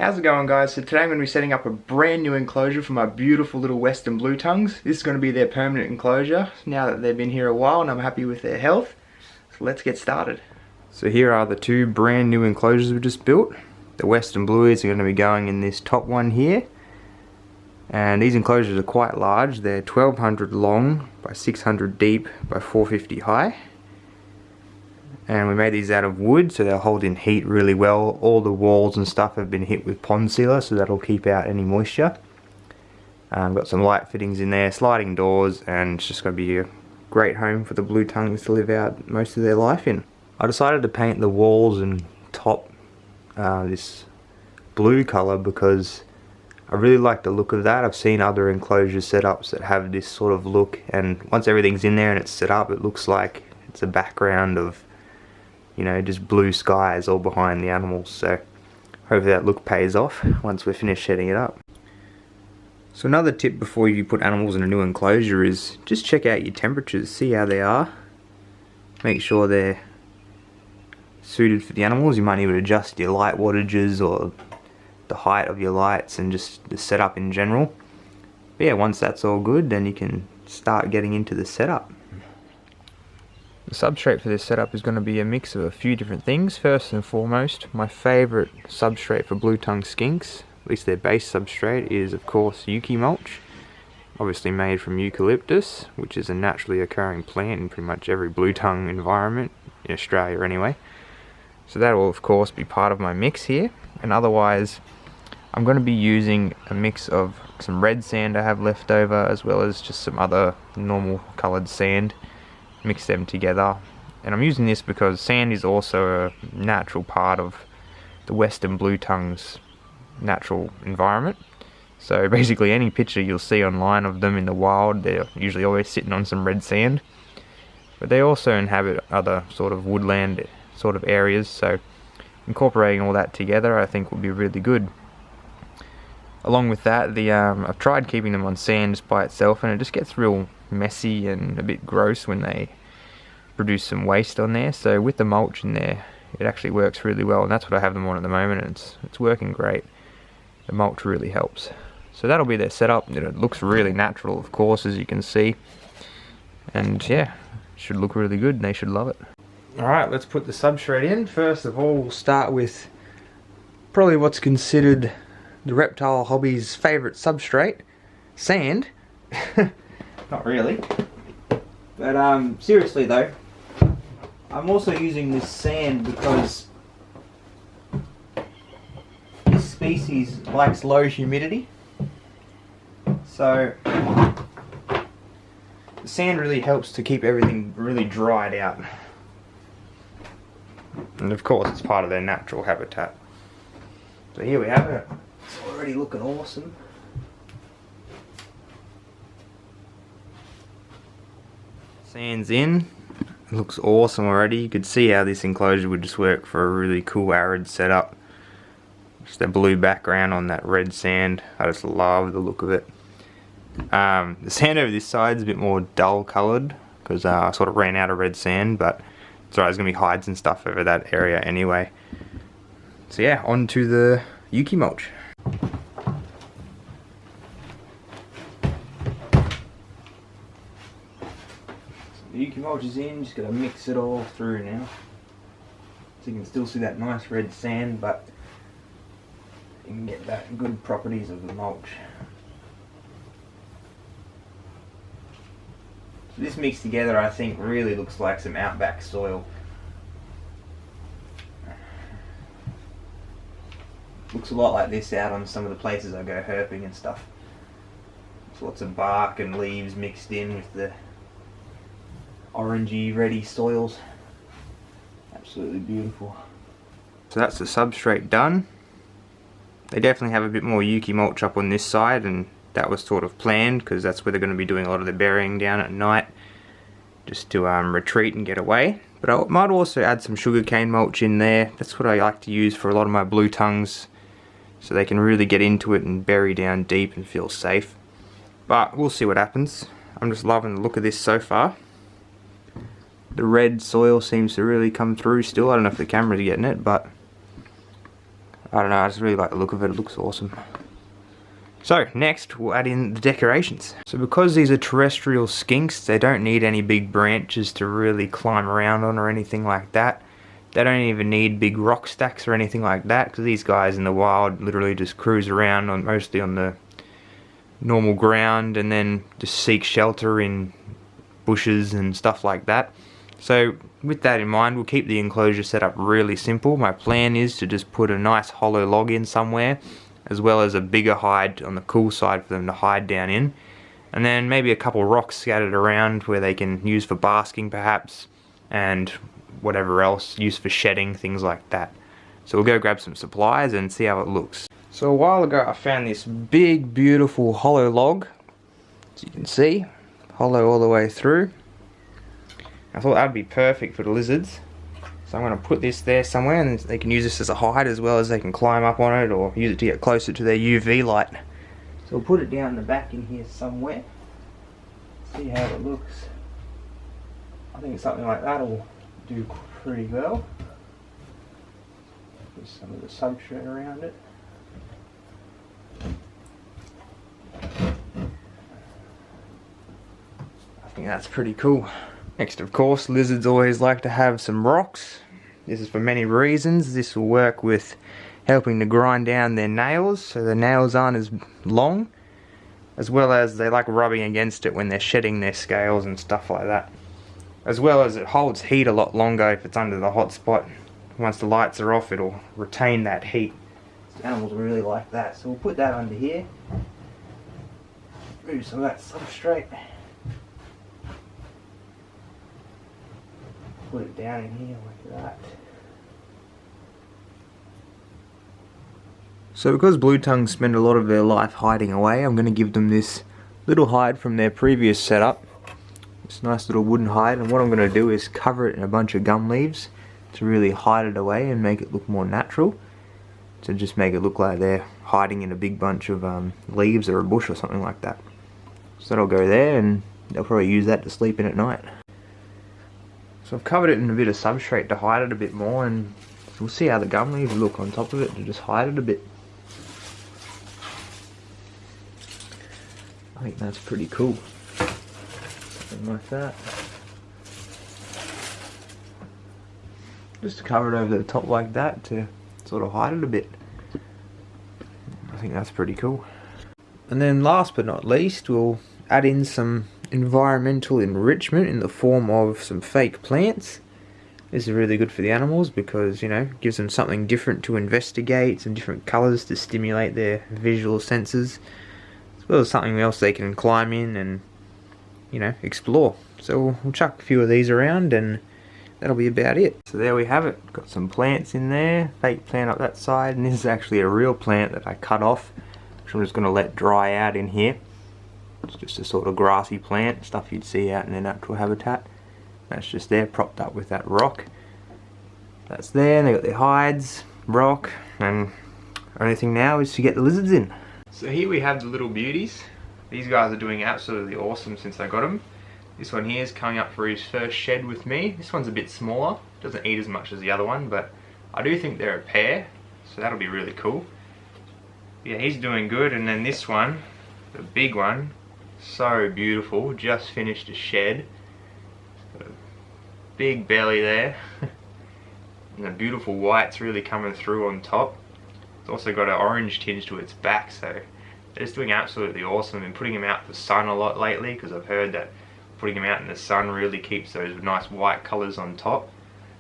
How's it going, guys? So today I'm going to be setting up a brand new enclosure for my beautiful little Western Blue Tongues. This is going to be their permanent enclosure now that they've been here a while and I'm happy with their health. So let's get started. So here are the two brand new enclosures we just built. The Western Blues are going to be going in this top one here. And these enclosures are quite large. They're 1200 long by 600 deep by 450 high. And we made these out of wood, so they'll hold in heat really well. All the walls and stuff have been hit with pond sealer, so that'll keep out any moisture. Got some light fittings in there, sliding doors, and it's just going to be a great home for the blue tongues to live out most of their life in. I decided to paint the walls and top this blue colour because I really like the look of that. I've seen other enclosure setups that have this sort of look, and once everything's in there and it's set up, it looks like it's a background of, you know, just blue skies all behind the animals. So hopefully that look pays off once we're finished setting it up. So another tip before you put animals in a new enclosure is just check out your temperatures, see how they are. Make sure they're suited for the animals. You might need to adjust your light wattages or the height of your lights and just the setup in general. But yeah, once that's all good, then you can start getting into the setup. The substrate for this setup is going to be a mix of a few different things. First and foremost, my favourite substrate for blue tongue skinks, at least their base substrate, is of course yuki mulch. Obviously made from eucalyptus, which is a naturally occurring plant in pretty much every blue tongue environment, in Australia anyway. So that will of course be part of my mix here, and otherwise I'm going to be using a mix of some red sand I have left over, as well as just some other normal coloured sand. Mix them together, and I'm using this because sand is also a natural part of the Western Blue Tongue's natural environment. So basically any picture you'll see online of them in the wild, they're usually always sitting on some red sand, but they also inhabit other sort of woodland sort of areas, so incorporating all that together I think will be really good. Along with that, I've tried keeping them on sand just by itself, and it just gets real messy and a bit gross when they produce some waste on there. So with the mulch in there, it actually works really well, and that's what I have them on at the moment, and it's working great. The mulch really helps. So that'll be their setup. It looks really natural, of course, as you can see, and yeah, it should look really good and they should love it. Alright, let's put the substrate in. First of all, we'll start with probably what's considered the reptile hobby's favourite substrate, sand. Not really. But seriously though, I'm also using this sand because this species likes low humidity. So the sand really helps to keep everything really dried out. And of course it's part of their natural habitat. So here we have it. It's already looking awesome. Sand's in. It looks awesome already. You could see how this enclosure would just work for a really cool arid setup. Just a blue background on that red sand. I just love the look of it. The sand over this side is a bit more dull coloured because I sort of ran out of red sand, but it's alright, there's going to be hides and stuff over that area anyway. So yeah, on to the yuki mulch. The yuki mulch is in, just gotta mix it all through now. So you can still see that nice red sand, but you can get that good properties of the mulch. So this mixed together I think really looks like some outback soil. Looks a lot like this out on some of the places I go herping and stuff. There's lots of bark and leaves mixed in with the orangey, reddy soils. Absolutely beautiful. So that's the substrate done. They definitely have a bit more yuki mulch up on this side, and that was sort of planned because that's where they're going to be doing a lot of the burying down at night, just to retreat and get away. But I might also add some sugarcane mulch in there. That's what I like to use for a lot of my blue tongues, so they can really get into it and bury down deep and feel safe. But we'll see what happens. I'm just loving the look of this so far. The red soil seems to really come through still. I don't know if the camera's getting it, but I don't know, I just really like the look of it. It looks awesome. So next we'll add in the decorations. So because these are terrestrial skinks, they don't need any big branches to really climb around on or anything like that. They don't even need big rock stacks or anything like that, because these guys in the wild literally just cruise around on mostly on the normal ground and then just seek shelter in bushes and stuff like that. So with that in mind, we'll keep the enclosure set up really simple. My plan is to just put a nice hollow log in somewhere, as well as a bigger hide on the cool side for them to hide down in, and then maybe a couple rocks scattered around where they can use for basking perhaps, and whatever else, used for shedding, things like that. So we'll go grab some supplies and see how it looks. So a while ago I found this big beautiful hollow log, as you can see, hollow all the way through. I thought that would be perfect for the lizards. So I'm going to put this there somewhere, and they can use this as a hide as well as they can climb up on it or use it to get closer to their UV light. So we'll put it down the back in here somewhere. See how it looks. I think something like that will do pretty well. Put some of the substrate around it. I think that's pretty cool. Next, of course, lizards always like to have some rocks. This is for many reasons. This will work with helping to grind down their nails so the nails aren't as long, as well as they like rubbing against it when they're shedding their scales and stuff like that. As well as it holds heat a lot longer if it's under the hot spot. Once the lights are off, it'll retain that heat. So animals really like that. So we'll put that under here. Remove some of that substrate. Put it down in here like that. So because blue tongues spend a lot of their life hiding away, I'm going to give them this little hide from their previous setup. This nice little wooden hide, and what I'm going to do is cover it in a bunch of gum leaves to really hide it away and make it look more natural. To just make it look like they're hiding in a big bunch of leaves or a bush or something like that. So that'll go there, and they'll probably use that to sleep in at night. So I've covered it in a bit of substrate to hide it a bit more, and we'll see how the gum leaves look on top of it to just hide it a bit. I think that's pretty cool. Something like that. Just to cover it over the top like that to sort of hide it a bit. I think that's pretty cool. And then last but not least, we'll add in some environmental enrichment in the form of some fake plants. This is really good for the animals because, you know, it gives them something different to investigate, some different colours to stimulate their visual senses, as well as something else they can climb in and, you know, explore. So we'll chuck a few of these around and that'll be about it. So there we have it. Got some plants in there, fake plant up that side, and this is actually a real plant that I cut off, which I'm just going to let dry out in here. It's just a sort of grassy plant, stuff you'd see out in their natural habitat. That's just there, propped up with that rock. That's there, and they got their hides, rock, and the only thing now is to get the lizards in. So here we have the little beauties. These guys are doing absolutely awesome since I got them. This one here is coming up for his first shed with me. This one's a bit smaller, doesn't eat as much as the other one, but I do think they're a pair, so that'll be really cool. Yeah, he's doing good, and then this one, the big one, so beautiful, just finished a shed. Got a big belly there, and the beautiful white's really coming through on top. It's also got an orange tinge to its back, so they're just doing absolutely awesome. I've been putting them out in the sun a lot lately because I've heard that putting them out in the sun really keeps those nice white colours on top.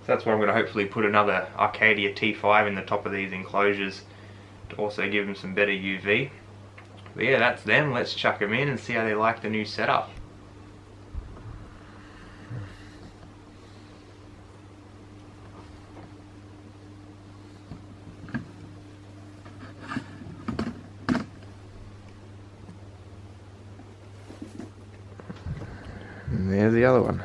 So that's why I'm going to hopefully put another Arcadia T5 in the top of these enclosures to also give them some better UV. But yeah, that's them. Let's chuck them in and see how they like the new setup. And there's the other one.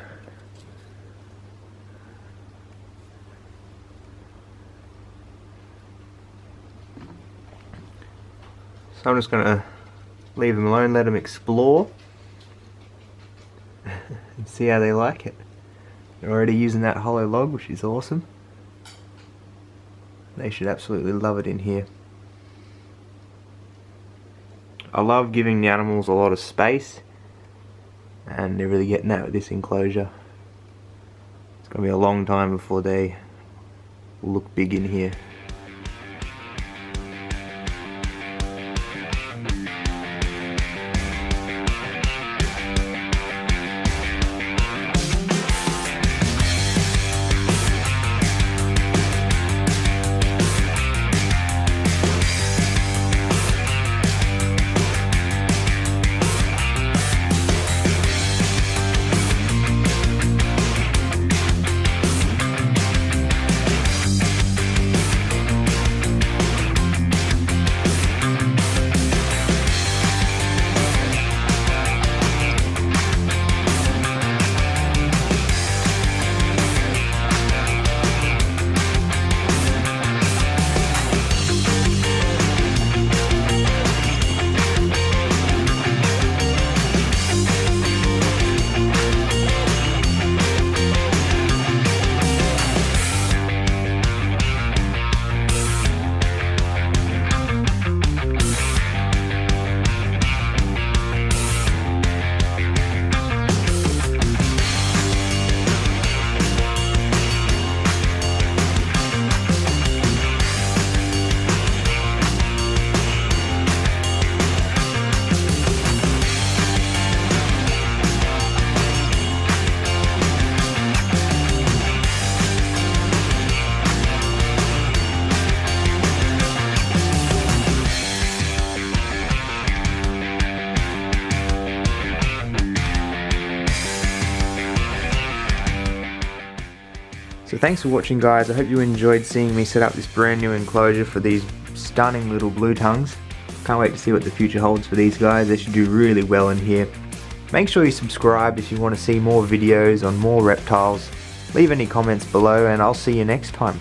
So I'm just going to leave them alone, let them explore and see how they like it. They're already using that hollow log, which is awesome. They should absolutely love it in here. I love giving the animals a lot of space, and they're really getting that with this enclosure. It's going to be a long time before they look big in here. So thanks for watching, guys. I hope you enjoyed seeing me set up this brand new enclosure for these stunning little blue tongues. Can't wait to see what the future holds for these guys. They should do really well in here. Make sure you subscribe if you want to see more videos on more reptiles. Leave any comments below and I'll see you next time.